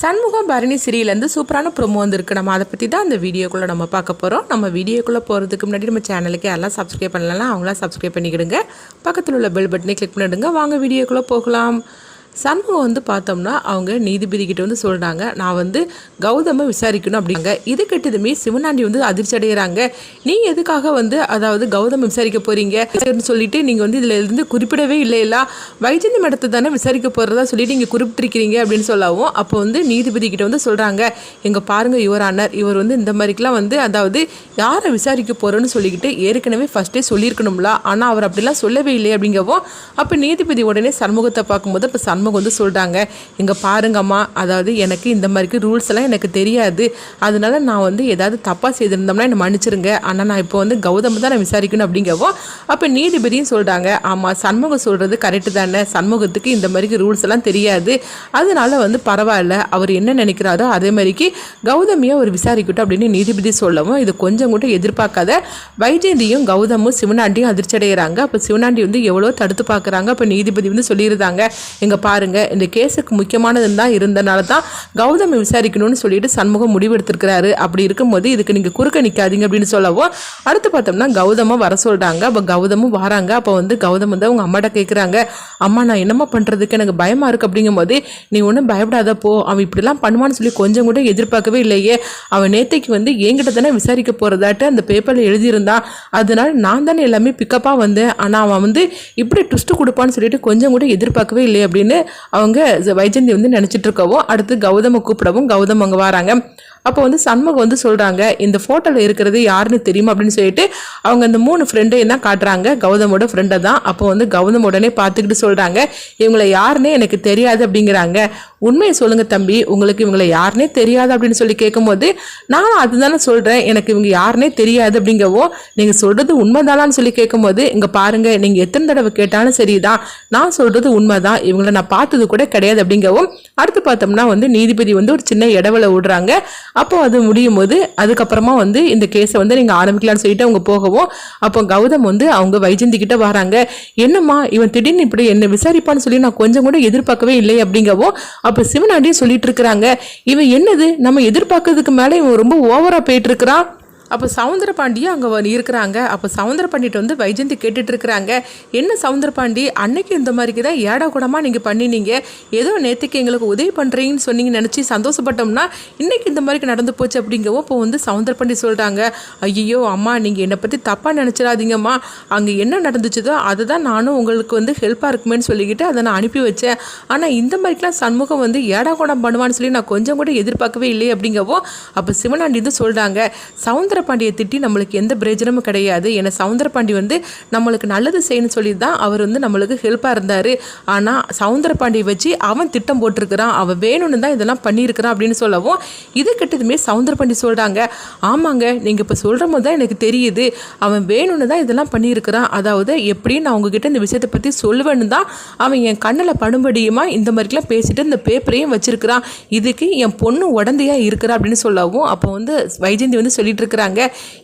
சண்முகம் பரணி சீரியலேருந்து சூப்பரான ப்ரோமோ வந்திருக்கு. நம்ம அதை பற்றி தான் அந்த வீடியோக்குள்ளே நம்ம பார்க்க போகிறோம். நம்ம வீடியோக்குள்ளே போகிறதுக்கு முன்னாடி நம்ம சேனலுக்கு எல்லாம் சப்ஸ்கிரைப் பண்ணலாம், அவங்களாம் சப்ஸ்கிரைப் பண்ணிக்கிடுங்க. பக்கத்தில் உள்ள பெல் பட்டனை கிளிக் பண்ணிவிடுங்க. வாங்க வீடியோக்குள்ளே போகலாம். சண்முகம் பார்த்தோம்னா அவங்க நீதிபதி கிட்ட சொல்கிறாங்க, நான் கௌதமை விசாரிக்கணும் அப்படிங்க. இது கிட்டதுமே சிவனாண்டி அதிர்ச்சி அடைகிறாங்க. நீ எதுக்காக அதாவது கௌதமை விசாரிக்க போகிறீங்க சொல்லிட்டு நீங்கள் இதில் இருந்து குறிப்பிடவே இல்லைல்ல, வைஜந்தி மடத்தை தானே விசாரிக்க போகிறதா சொல்லிட்டு இங்கே குறிப்பிட்டிருக்கிறீங்க அப்படின்னு சொல்லவும், அப்போ நீதிபதி கிட்ட சொல்கிறாங்க, எங்கே பாருங்கள் யுவர் ஆனர், இவர் இந்த மாதிரிக்கெலாம் அதாவது யாரை விசாரிக்க போகிறோன்னு சொல்லிக்கிட்டு ஏற்கனவே ஃபஸ்ட்டே சொல்லியிருக்கணும்ல, ஆனால் அவர் அப்படிலாம் சொல்லவே இல்லை அப்படிங்கவும், அப்போ நீதிபதி உடனே சண்முகத்தை பார்க்கும்போது இப்போ சண்முகம் சொல்கிறாங்க, இங்கே பாருங்கம்மா, அதாவது எனக்கு இந்த மாதிரி ரூல்ஸ் எல்லாம் எனக்கு தெரியாது, அதனால நான் ஏதாவது தப்பாக செய்திருந்தோம்னா என்னை மன்னிச்சிருங்க, ஆனால் நான் இப்போ கௌதம் தான் நான் விசாரிக்கணும் அப்படிங்கவும், அப்போ நீதிபதியும் சொல்கிறாங்க, ஆமாம் சண்முகம் சொல்கிறது கரெக்டு தானே, சண்முகத்துக்கு இந்த மாதிரி ரூல்ஸ் எல்லாம் தெரியாது, அதனால பரவாயில்ல, அவர் என்ன நினைக்கிறாரோ அதே மாதிரிக்கு கௌதமியை அவர் விசாரிக்கட்டும் அப்படின்னு நீதிபதி சொல்லவும், இது கொஞ்சம் கூட எதிர்பார்க்காத வைஜெயந்தியும் கௌதமும் சிவனாண்டியும் அதிர்ச்சி அடைகிறாங்க. அப்போ சிவனாண்டி எவ்வளோ தடுத்து பார்க்குறாங்க. அப்போ நீதிபதி சொல்லியிருந்தாங்க, எங்கள் பாருங்க, இந்த கேஸுக்கு முக்கியமானது தான் இருந்தனால தான் கௌதமை விசாரிக்கணும்னு சொல்லிட்டு சண்முகம் முடிவெடுத்திருக்கிறாரு. அப்படி இருக்கும்போது இதுக்கு நீங்கள் குறுக்க நிற்காதீங்க அப்படின்னு சொல்லவும், அடுத்து பார்த்தோம்னா கௌதமை வர சொல்கிறாங்க. அப்போ கௌதமும் வராங்க. அப்போ கௌதம் அவங்க அம்மாட்ட கேட்குறாங்க, அம்மா நான் என்னம்மா பண்ணுறதுக்கு எனக்கு பயமாக இருக்குது அப்படிங்கும்போது, நீ ஒன்றும் பயப்படாத போ, அவன் இப்படிலாம் பண்ணுவான்னு சொல்லி கொஞ்சம் கூட எதிர்பார்க்கவே இல்லையே, அவன் நேத்தைக்கு என்கிட்ட தானே விசாரிக்க போகிறதாட்டு அந்த பேப்பரில் எழுதியிருந்தான், அதனால நான் தானே எல்லாமே பிக்கப்பாக வந்தேன், ஆனால் அவன் இப்படி ட்விஸ்ட்டு கொடுப்பான்னு சொல்லிட்டு கொஞ்சம் கூட எதிர்பார்க்கவே இல்லை அப்படின்னு அவங்க வைஜந்தி நினச்சிட்டு இருக்கவும், அடுத்து கௌதமை கூப்பிடவும் கௌதம் அங்கே வராங்க. அப்போ சண்முகம் சொல்கிறாங்க, இந்த ஃபோட்டோவில் இருக்கிறது யாருன்னு தெரியுமா அப்படின்னு சொல்லிட்டு அவங்க அந்த 3 ஃப்ரெண்டையும் தான் காட்டுறாங்க, கௌதமோட ஃப்ரெண்டை தான். அப்போ கௌதம் உடனே பார்த்துக்கிட்டு சொல்கிறாங்க, இவங்களை யாருன்னே எனக்கு தெரியாது அப்படிங்கிறாங்க. உண்மையை சொல்லுங்கள் தம்பி, உங்களுக்கு இவங்களை யாருன்னே தெரியாது அப்படின்னு சொல்லி கேட்கும்போது, நானும் அதுதானே சொல்கிறேன், எனக்கு இவங்க யாருன்னே தெரியாது அப்படிங்கவும், நீங்கள் சொல்கிறது உண்மைதானான்னு சொல்லி கேட்கும்போது, இங்கே பாருங்கள், நீங்கள் எத்தனை தடவை கேட்டாலும் சரிதான், நான் சொல்கிறது உண்மைதான், இவங்களை நான் பார்த்தது கூட கிடையாது அப்படிங்கவும், அடுத்து பார்த்தோம்னா நீதிபதி ஒரு சின்ன இடவலை விடுறாங்க. அப்போ அது முடியும் போது அதுக்கப்புறமா இந்த கேஸை நீங்கள் ஆரம்பிக்கலாம்னு சொல்லிட்டு அவங்க போகவும், அப்போ கௌதம் அவங்க வைஜந்தி கிட்ட வராங்க, என்னம்மா இவன் திடீர்னு இப்படி என்ன விசாரிப்பான்னு சொல்லி நான் கொஞ்சம் கூட எதிர்பார்க்கவே இல்லை அப்படிங்கவும், அப்போ சிவனாண்டியும் சொல்லிட்டு இருக்கிறாங்க, இவன் என்னது நம்ம எதிர்பார்க்கறதுக்கு மேலே இவன் ரொம்ப ஓவரா போயிட்டு இருக்கிறான். அப்போ சவுந்தரபாண்டியும் அங்கே இருக்கிறாங்க. அப்போ சவுந்தரபாண்டிட்டு வைஜந்தி கேட்டுட்டு இருக்கிறாங்க, என்ன சவுந்தரபாண்டி அன்னைக்கு இந்த மாதிரிக்கு தான் ஏடா கூடமா நீங்கள் பண்ணினீங்க, ஏதோ நேற்றுக்கு எங்களுக்கு உதவி பண்ணுறீங்கன்னு சொன்னீங்க நினச்சி சந்தோஷப்பட்டோம்னா இன்னைக்கு இந்த மாதிரி நடந்து போச்சு அப்படிங்கவும், இப்போ சவுந்தரபாண்டி சொல்கிறாங்க, ஐயோ அம்மா நீங்கள் என்னை பற்றி தப்பாக நினச்சிடாதீங்கம்மா, அங்கே என்ன நடந்துச்சுதோ அதை தான் நானும் உங்களுக்கு ஹெல்ப்பாக இருக்குமேன்னு சொல்லிக்கிட்டு அதை நான் அனுப்பி வச்சேன், ஆனால் இந்த மாதிரிக்கெலாம் சண்முகம் ஏடா கூடம் பண்ணுவான்னு சொல்லி நான் கொஞ்சம் கூட எதிர்பார்க்கவே இல்லை அப்படிங்கவும், அப்போ சிவனாண்டி சொல்கிறாங்க, சவுந்தரபாண்டியை திட்டி நம்மளுக்கு எந்த பிரயோஜனமும் கிடையாது, ஏன்னா சவுந்தரபாண்டி நம்மளுக்கு நல்லது செய்யணும்னு சொல்லி தான் அவர் நம்மளுக்கு ஹெல்ப்பாக இருந்தார், ஆனால் சவுந்தரபாண்டியை வச்சு அவன் திட்டம் போட்டிருக்கிறான், அவன் வேணும்னு தான் இதெல்லாம் பண்ணியிருக்கிறான் அப்படின்னு சொல்லவும், இது கிட்டதுமே சவுந்தரபாண்டி சொல்கிறாங்க, ஆமாங்க நீங்கள் இப்போ சொல்கிற போது தான் எனக்கு தெரியுது, அவன் வேணும்னு தான் இதெல்லாம் பண்ணியிருக்கிறான், அதாவது எப்படி நான் உங்ககிட்ட இந்த விஷயத்தை பற்றி சொல்லுவேன்னு தான் அவன் என் கண்ணில் படும்படியுமா இந்த மாதிரிலாம் பேசிட்டு இந்த பேப்பரையும் வச்சிருக்கிறான், இதுக்கு என் பொண்ணு உடந்தையாக இருக்கிறா அப்படின்னு சொல்லவும், அப்போ வைஜந்தி சொல்லிட்டு இருக்கிறாங்க,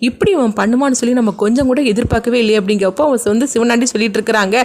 இப்படி அவன் பண்ணுவான்னு சொல்லி நம்ம கொஞ்சம் கூட எதிர்பார்க்கவே இல்லை அப்படிங்கிறப்போ அவன் சிவனாண்டி சொல்லிட்டு இருக்கிறாங்க,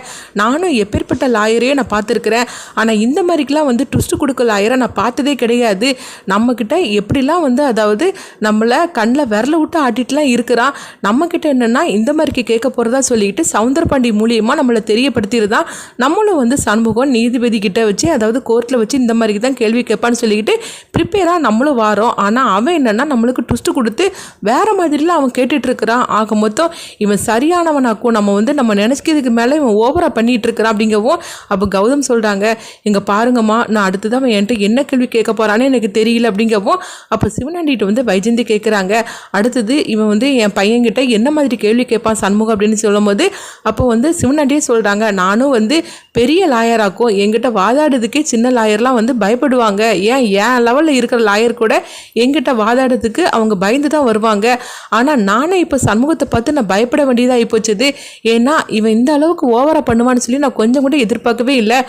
நானும் எப்பேற்பட்ட லாயரையும் நான் பார்த்துருக்கிறேன், ஆனால் இந்த மாதிரிக்கெலாம் ட்விஸ்ட் கொடுக்க லாயரை நான் பார்த்ததே கிடையாது, நம்மக்கிட்ட எப்படிலாம் அதாவது நம்மளை கண்ணில் விரல விட்டு ஆட்டிட்டுலாம் இருக்கிறான், நம்மக்கிட்ட என்னென்னா இந்த மாதிரிக்கு கேட்க போகிறதா சொல்லிட்டு சவுந்தரபாண்டி மூலியமாக நம்மளை தெரியப்படுத்திடுதான், நம்மளும் சண்முகம் நீதிபதி கிட்ட வச்சு அதாவது கோர்ட்டில் வச்சு இந்த மாதிரிக்கு தான் கேள்வி கேட்பான்னு சொல்லிக்கிட்டு ப்ரிப்பேராக நம்மளும் வாரோம், ஆனால் அவன் என்னென்னா நம்மளுக்கு ட்விஸ்ட் கொடுத்து வேற மாதிரிலாம் அவன் கேட்டுட்டு இருக்கிறான், ஆக மொத்தம் இவன் சரியானவனாக்கும், நம்ம நினைக்கிறதுக்கு மேலே இவன் ஓவரா பண்ணிட்டு இருக்கிறான் அப்படிங்கவும், அப்போ கௌதம் சொல்றாங்க, இங்க பாருங்கம்மா, நான் அடுத்ததான் அவன் என்கிட்ட என்ன கேள்வி கேட்க போறான்னு எனக்கு தெரியல அப்படிங்கவும், அப்போ சிவனாண்டிட்டு வைஜந்தி கேட்குறாங்க, அடுத்தது இவன் என் பையன்கிட்ட என்ன மாதிரி கேள்வி கேட்பான் சண்முகம் அப்படின்னு சொல்லும் போது, அப்போ சிவனாண்டியே சொல்றாங்க, நானும் பெரிய லாயராக்கும் என்கிட்ட வாதாடுறதுக்கே சின்ன லாயர்லாம் பயப்படுவாங்க, ஏன் லெவலில் இருக்கிற லாயர் கூட என்கிட்ட வாதாடுறதுக்கு அவங்க பயந்து தான் வருவாங்க, ஆனால் நானே இப்போ சண்முகத்தை பார்த்து நான் பயப்பட வேண்டியதாக ஆகிப்போச்சுது. ஏன்னா இவன் இந்த அளவுக்கு ஓவராக பண்ணுவான்னு சொல்லி நான் கொஞ்சம் கூட எதிர்பார்க்கவே இல்லை.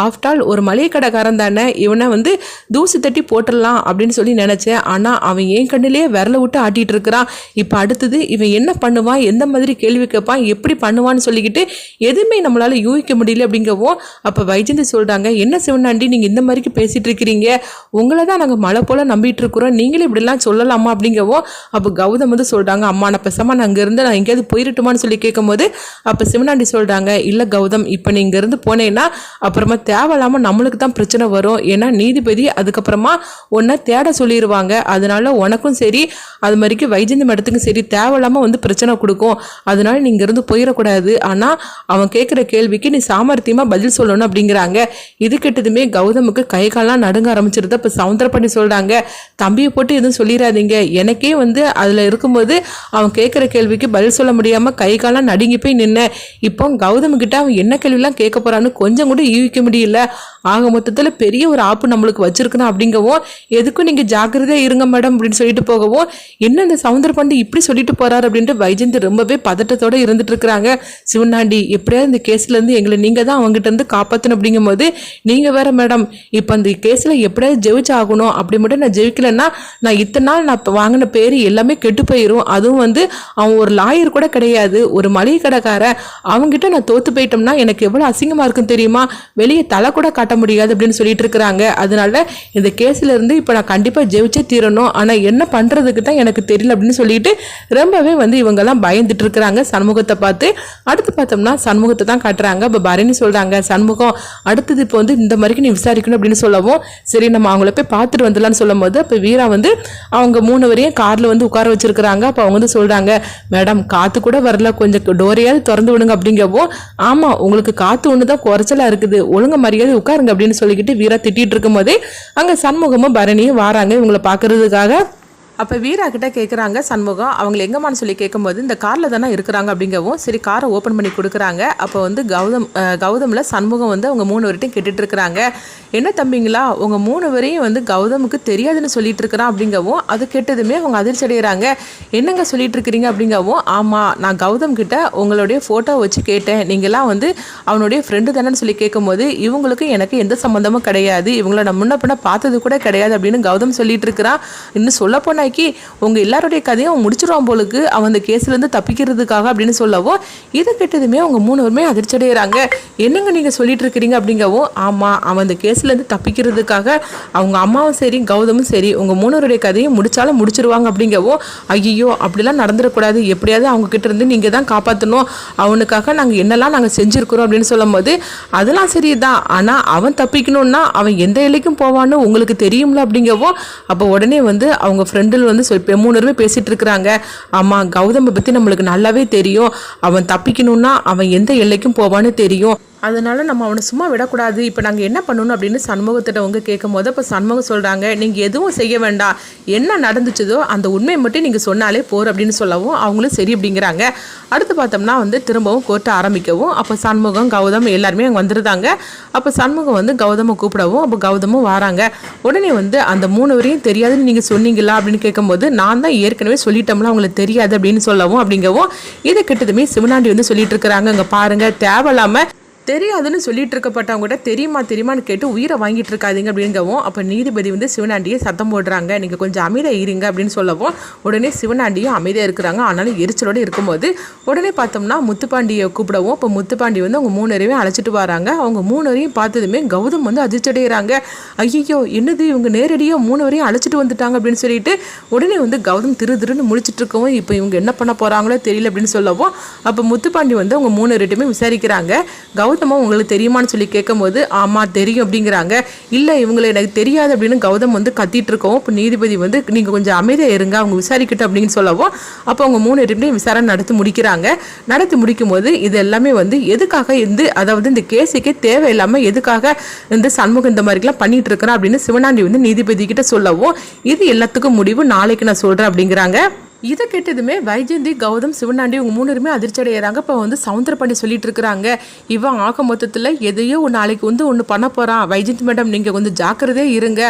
ஆஃப்டர் ஆல் ஒரு மளிகை கடைக்காரன் தானே, இவனை வந்து தூசி தட்டி போட்டுடலாம் அப்படின்னு சொல்லி நினச்சேன். ஆனால் அவன் என் கண்ணிலேயே விரல விட்டு ஆட்டிகிட்டு இருக்கிறான். இப்போ அடுத்தது இவன் என்ன பண்ணுவான், எந்த மாதிரி கேள்வி கேட்பான், எப்படி பண்ணுவான்னு சொல்லிக்கிட்டு எதுவுமே நம்மளால் யூகிக்க முடியல அப்படிங்கவும் அப்போ வைஜெயந்தி சொல்கிறாங்க, என்ன சிவனாண்டி நீங்கள் இந்த மாதிரிக்கு பேசிகிட்டு இருக்கிறீங்க, உங்களை தான் நாங்கள் மழை போல் நம்பிட்டு இருக்கிறோம், நீங்களே இப்படிலாம் சொல்லலாமா அப்படிங்கவும் அப்போ கௌதம் வந்து சொல்கிறாங்க, அம்மா நான் பேசாமல் நான் அங்கேருந்து நான் எங்கேயாவது போயிட்டுமான்னு சொல்லி கேட்கும்போது அப்போ சிவனாண்டி சொல்கிறாங்க, இல்லை கௌதம் இப்போ நீ இங்கேருந்து போனேன்னா அப்புறமா தேவையில்லாமல் நம்மளுக்கு தான் பிரச்சனை வரும். ஏன்னா நீதிபதி அதுக்கப்புறமா உன்னை தேட சொல்லிடுவாங்க. அதனால உனக்கும் சரி அது மாதிரிக்கு வைஜெயந்தி மேடத்துக்கும் சரி தேவையில்லாமல் வந்து பிரச்சனை கொடுக்கும். அதனால நீ இங்கேருந்து போயிடக்கூடாது. ஆனால் அவன் கேட்குற கேள்விக்கு நீ சாமர்த்தியமாக பதில் சொல்லணும் அப்படிங்கிறாங்க. இது கிட்டதுமே கௌதமுக்கு கை காலெலாம் நடுங்க ஆரம்பிச்சிருது. இப்போ சவுந்தரபாண்டி சொல்கிறாங்க, தம்பியை போட்டு எதுவும் சொல்லிடாதீங்க, எனக்கே வந்து அதில் இருக்கும்போது அவன் கேட்குற கேள்விக்கு பதில் சொல்ல முடியாமல் கை காலெலாம் நடுங்கி போய் நின்னேன். இப்போ கௌதம்கிட்ட அவன் என்ன கேள்விலாம் கேட்க போகிறான்னு கொஞ்சம் கூட யூகிக்க முடியல. ஆக மொத்தத்தில் பெரிய ஒரு ஆப்பு நம்மளுக்கு வச்சிருக்கணும் அப்படிங்கவும் எதுக்கும் நீங்கள் ஜாக்கிரதையாக இருங்க மேடம் அப்படின்னு சொல்லிட்டு போகவும் என்ன இந்த சவுந்தரபாண்டி இப்படி சொல்லிட்டு போறாரு அப்படின்ட்டு வைஜெயந்தி ரொம்பவே பதட்டத்தோடு இருந்துட்டு இருக்கிறாங்க. சிவனாண்டி எப்படியாவது இந்த கேஸ்லேருந்து எங்களை நீங்கள் தான் அவங்ககிட்ட இருந்து காப்பாற்றணும் அப்படிங்கும் போது நீங்கள் வேற மேடம் இப்போ அந்த கேஸில் எப்படியாவது ஜெயிச்சு ஆகணும், அப்படி மட்டும் நான் ஜெயிக்கலைன்னா நான் இத்தனை நாள் நான் வாங்கின பேர் எல்லாமே கெட்டு போயிடும். அதுவும் வந்து அவன் ஒரு லாயர் கூட கிடையாது, ஒரு மளிகை கடைக்கார, அவங்ககிட்ட நான் தோத்து போயிட்டோம்னா எனக்கு எவ்வளோ அசிங்கமாக இருக்கும் தெரியுமா, வெளியே தலை கூட காட்ட முடியாது அப்படின்னு சொல்லிட்டு இருக்கிறாங்க. அதனால இந்த கேஸ்ல இருந்து இப்போ நான் கண்டிப்பாக ஜெயிச்சே தீரணும், ஆனால் என்ன பண்ணுறதுக்கு தான் எனக்கு தெரியல அப்படின்னு சொல்லிட்டு ரொம்பவே வந்து இவங்கெல்லாம் பயந்துட்டு இருக்கிறாங்க சண்முகத்தை பார்த்து. அடுத்து பார்த்தோம்னா சண்முகத்தை தான் காட்டுறாங்க. இப்போ பரணி சொல்கிறாங்க, சண்முகம் அடுத்தது இப்போ வந்து இந்த மாதிரி நீ விசாரிக்கணும் அப்படின்னு சொல்லவும் சரி நம்ம அவங்கள போய் பார்த்துட்டு வந்துடலான்னு சொல்லும் போது இப்போ வீரா வந்து அவங்க 3 வரையும் காரில் வந்து உட்கார வச்சிருக்கிறாங்க. அப்போ அவங்க வந்து சொல்கிறாங்க, மேடம் காற்று கூட வரல, கொஞ்சம் டோரையாவது திறந்து விடுங்க அப்படிங்கவும் ஆமாம் உங்களுக்கு காற்று ஒன்று தான் குறைச்சலாக இருக்குது, ஒழுங்கு மரியாதை உட்காருங்க அப்படின்னு சொல்லிக்கிட்டு வீரா திட்டிகிட்டு இருக்கும் போதே அங்கே சண்முகமும் பரணியும் வராங்க இவங்களை பார்க்கறதுக்காக. அப்போ வீரா கிட்ட கேட்குறாங்க சண்முகம், அவங்களை எங்கம்மான்னு சொல்லி கேட்கும்போது இந்த காரில் தானே இருக்கிறாங்க அப்படிங்கவும் சரி காரை ஓப்பன் பண்ணி கொடுக்குறாங்க. அப்போ வந்து கௌதமில் சண்முகம் வந்து அவங்க 3 வரையும் கேட்டுட்டு இருக்கிறாங்க, என்ன தம்பிங்களா உங்கள் 3 வரையும் வந்து கௌதமுக்கு தெரியாதுன்னு சொல்லிட்டு இருக்கிறான் அப்படிங்கவும் அது கேட்டதுமே அவங்க அதிர்ச்சி அடைகிறாங்க. என்னங்க சொல்லிட்டு இருக்கிறீங்க அப்படிங்கவும் ஆமாம் நான் கௌதம் கிட்ட உங்களுடைய ஃபோட்டோ வச்சு கேட்டேன், நீங்களாம் வந்து அவனுடைய ஃப்ரெண்டு தானேன்னு சொல்லி கேட்கும்போது இவங்களுக்கு எனக்கு எந்த சம்மந்தமும் கிடையாது, இவங்கள நான் முன்ன பின்ன பார்த்தது கூட கிடையாது அப்படின்னு கௌதம் சொல்லிட்டு இருக்கிறான். இன்னும் சொல்ல போனா உங்க எல்லாருடைய கதையும் அவன் முடிச்சிருவான் போலுக்கு அவன் அந்த கேஸ்ல இருந்து தப்பிக்கிறதுக்காக அப்படின்னு சொல்லவும் இதை கேட்டதுமே அவங்க 3 பேருமே அதிர்ச்சி அடைகிறாங்க. என்னங்க நீங்க சொல்லிட்டு இருக்கிறீங்க அப்படிங்கவும் ஆமா அவன் அந்த கேஸ்ல இருந்து தப்பிக்கிறதுக்காக அவங்க அம்மாவும் சரி கௌதமும் சரி உங்க 3 பேருடைய கதையும் முடிச்சாலும் முடிச்சிருவாங்க அப்படிங்கவும் ஐயோ அப்படிலாம் நடந்துடக்கூடாது, எப்படியாவது அவங்க கிட்ட இருந்து நீங்க தான் காப்பாற்றணும், அவனுக்காக நாங்க என்னெல்லாம் நாங்க செஞ்சிருக்கிறோம் அப்படின்னு சொல்லும் போது அதெல்லாம் சரிதான், ஆனா அவன் தப்பிக்கணும்னா அவன் எந்த எல்லைக்கும் போவான்னு உங்களுக்கு தெரியும்ல அப்படிங்கவும் அப்போ உடனே வந்து அவங்க ஃப்ரெண்டு வந்து 3 பேருமே பேசிட்டு இருக்கிறாங்க. ஆமா கௌதமை பத்தி நம்மளுக்கு நல்லாவே தெரியும், அவன் தப்பிக்கணும்னா அவன் எந்த எல்லைக்கும் போவான்னு தெரியும், அதனால நம்ம அவனை சும்மா விடக்கூடாது, இப்போ நாங்கள் என்ன பண்ணணும் அப்படின்னு சண்முகத்திட்ட அவங்க கேட்கும் போது இப்போ சண்முகம் சொல்கிறாங்க, நீங்கள் எதுவும் செய்ய வேண்டாம், என்ன நடந்துச்சதோ அந்த உண்மையை மட்டும் நீங்கள் சொன்னாலே போர் அப்படின்னு சொல்லவும் அவங்களும் சரி அப்படிங்கிறாங்க. அடுத்து பார்த்தோம்னா வந்து திரும்பவும் கோர்ட்டை ஆரம்பிக்கவும் அப்போ சண்முகம் கௌதம் எல்லாருமே அங்கே வந்துருந்தாங்க. அப்போ சண்முகம் வந்து கௌதமை கூப்பிடவும் அப்போ கௌதமும் வராங்க. உடனே வந்து அந்த 3 வரையும் தெரியாதுன்னு நீங்கள் சொன்னீங்களா அப்படின்னு கேட்கும்போது நான் தான் ஏற்கனவே சொல்லிட்டோம்ல அவங்களுக்கு தெரியாது அப்படின்னு சொல்லவும் அப்படிங்கவும் இதை கிட்டதுமே சிவனாண்டி வந்து சொல்லிட்டு இருக்கிறாங்க, அங்கே பாருங்கள் தேவையில்லாமல் தெரியாதுன்னு சொல்லிட்டு இருக்கப்பட்டவங்ககிட்ட தெரியுமான்னு கேட்டு உயிரை வாங்கிட்டு இருக்காதீங்க அப்படிங்கவும் அப்போ நீதிபதி வந்து சிவனாண்டியை சத்தம் போடுறாங்க, நீங்கள் கொஞ்சம் அமைதியாக இருங்க அப்படின்னு சொல்லவும் உடனே சிவனாண்டியும் அமைதியாக இருக்கிறாங்க. ஆனாலும் எரிச்சலோடு இருக்கும்போது உடனே பார்த்தோம்னா முத்துப்பாண்டியை கூப்பிடவும் இப்போ முத்துப்பாண்டி வந்து அவங்க 3 பேரையும் அழைச்சிட்டு வராங்க. அவங்க 3 பேரையும் பார்த்ததுமே கௌதம் வந்து அதிர்ச்சி அடைகிறாங்க, ஐயோ என்னது இவங்க நேரடியாக 3 பேரையும் அழைச்சிட்டு வந்துட்டாங்க அப்படின்னு சொல்லிட்டு உடனே வந்து கௌதம் திருன்னு முழிச்சிட்டு இருக்கவும் இப்போ இவங்க என்ன பண்ண போகிறாங்களோ தெரியல அப்படின்னு சொல்லவும் அப்போ முத்துப்பாண்டி வந்து அவங்க 3 பேருமே விசாரிக்கிறாங்க. கௌதமா உங்களுக்கு தெரியுமான்னு சொல்லி கேட்கும்போது ஆமாம் தெரியும் அப்படிங்கிறாங்க. இல்லை இவங்களை எனக்கு தெரியாது அப்படின்னு கௌதம் வந்து கத்திட்டு இருக்கோம். இப்போ நீதிபதி வந்து நீங்கள் கொஞ்சம் அமைதியாக இருங்க அவங்க விசாரிக்கட்டும் அப்படின்னு சொல்லவும் அப்போ அவங்க 3 பேருமே விசாரணை நடத்தி முடிக்கிறாங்க. நடத்தி முடிக்கும் போது இது எல்லாமே வந்து எதுக்காக அதாவது இந்த கேஸுக்கே தேவையில்லாமல் எதுக்காக இந்த சண்முகம் இந்த மாதிரிலாம் பண்ணிட்டு இருக்கிறான் அப்படின்னு சிவனாண்டி வந்து நீதிபதி கிட்ட சொல்லவும் இது எல்லாத்துக்கும் முடிவு நாளைக்கு நான் சொல்கிறேன் அப்படிங்கிறாங்க. இதை கேட்டதுமே வைஜெயந்தி, கௌதம், சிவனாண்டி இவங்க 3 பேருமே அதிர்ச்சி அடைகிறாங்க. இப்போ வந்து சவுந்தரபாண்டி சொல்லிட்டு இருக்கிறாங்க, இவன் ஆக மொத்தத்தில் எதையோ நாளைக்கு வந்து ஒன்று பண்ண போகிறான், வைஜெயந்தி மேடம் நீங்கள் வந்து ஜாக்கிரதையே இருங்க,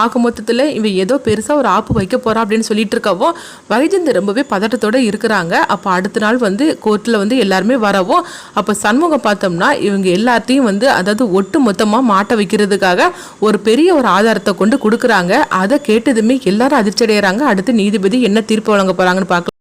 ஆக மொத்தத்தில் இவன் ஏதோ பெருசாக ஒரு ஆப்பு வைக்க போகிறான் அப்படின்னு சொல்லிட்டு இருக்கவும் வைஜெயந்தி ரொம்பவே பதட்டத்தோடு இருக்கிறாங்க. அப்போ அடுத்த நாள் வந்து கோர்ட்டில் வந்து எல்லாருமே வரவும் அப்போ சண்முகம் பார்த்தோம்னா இவங்க எல்லாத்தையும் வந்து அதாவது ஒட்டு மொத்தமாக மாட்ட வைக்கிறதுக்காக ஒரு பெரிய ஒரு ஆதாரத்தை கொண்டு கொடுக்குறாங்க. அதை கேட்டதுமே எல்லாரும் அதிர்ச்சி அடைகிறாங்க. அடுத்து நீதிபதி என்ன தீர்ப்பு வழங்க போகிறாங்கன்னு பார்க்கலாம்.